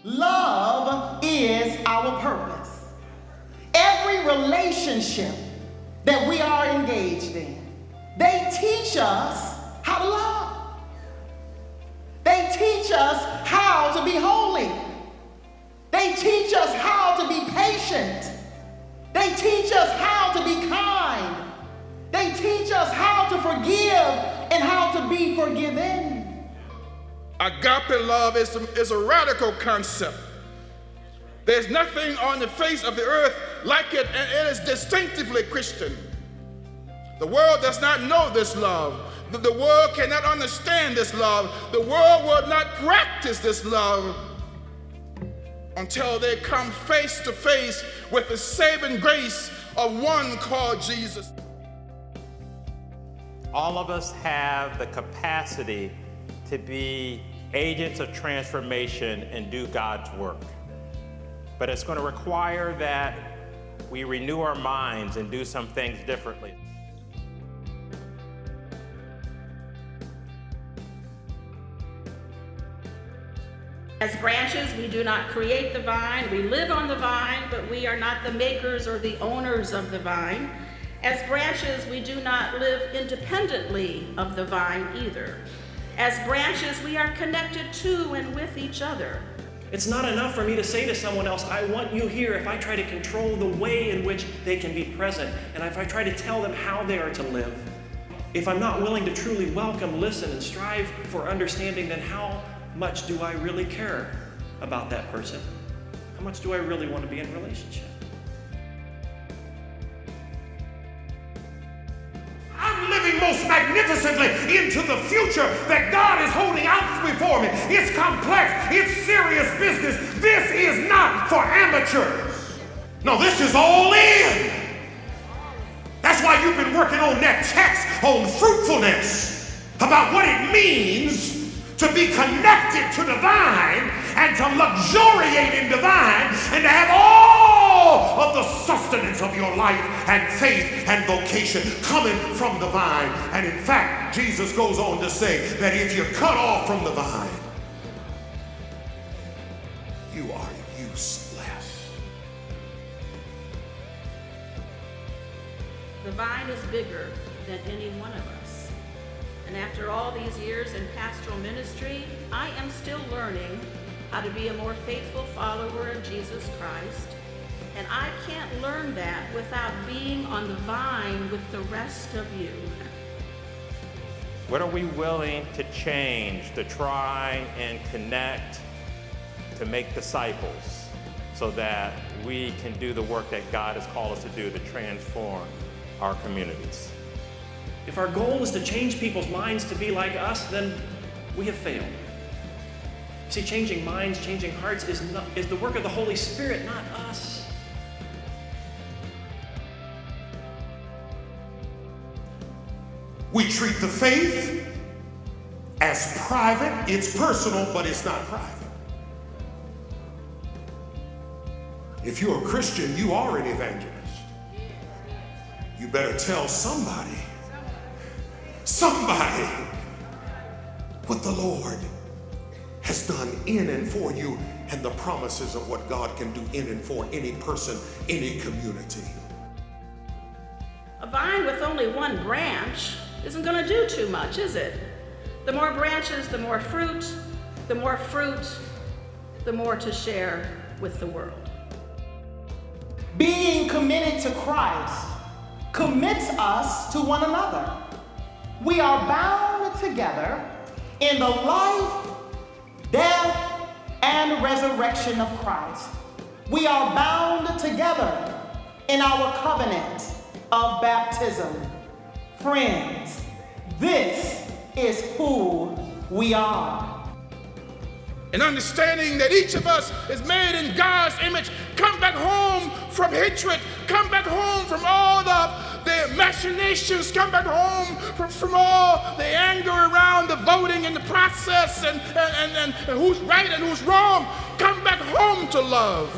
Love is our purpose. Every relationship that we are engaged in, they teach us how to love. They teach us how to be holy. They teach us how to be patient. They teach us how to be kind. They teach us how to forgive and how to be forgiven. Agape love is a radical concept. There's nothing on the face of the earth like it, and it is distinctively Christian. The world does not know this love. The world cannot understand this love. The world will not practice this love until they come face to face with the saving grace of one called Jesus. All of us have the capacity to be agents of transformation and do God's work. But it's going to require that we renew our minds and do some things differently. As branches, we do not create the vine. We live on the vine, but we are not the makers or the owners of the vine. As branches, we do not live independently of the vine either. As branches, we are connected to and with each other. It's not enough for me to say to someone else, I want you here, if I try to control the way in which they can be present, and if I try to tell them how they are to live. If I'm not willing to truly welcome, listen, and strive for understanding, then how much do I really care about that person? How much do I really want to be in relationship? I'm living most magnificently into the future that God is holding out before me. It's complex. It's serious business. This is not for amateurs. No, this is all in. That's why you've been working on that text on fruitfulness, about what it means to be connected to the vine and to luxuriate in the vine and to have all of the sustenance of your life and faith and vocation coming from the vine. And in fact, Jesus goes on to say that if you're cut off from the vine, you are useless. The vine is bigger than any one of us. And after all these years in pastoral ministry, I am still learning how to be a more faithful follower of Jesus Christ. And I can't learn that without being on the vine with the rest of you. What are we willing to change, to try and connect, to make disciples, so that we can do the work that God has called us to do to transform our communities? If our goal is to change people's minds to be like us, then we have failed. See, changing minds, changing hearts is the work of the Holy Spirit, not us. We treat the faith as private. It's personal, but it's not private. If you're a Christian, you are an evangelist. You better tell somebody what the Lord has done in and for you and the promises of what God can do in and for any person, any community. A vine with only one branch isn't going to do too much, is it? The more branches, the more fruit. The more fruit, the more to share with the world. Being committed to Christ commits us to one another. We are bound together in the life, death, and resurrection of Christ. We are bound together in our covenant of baptism. Friends, this is who we are. And understanding that each of us is made in God's image, come back home from hatred, come back home from all the machinations, come back home from all the anger around the voting and the process and who's right and who's wrong. Come back home to love.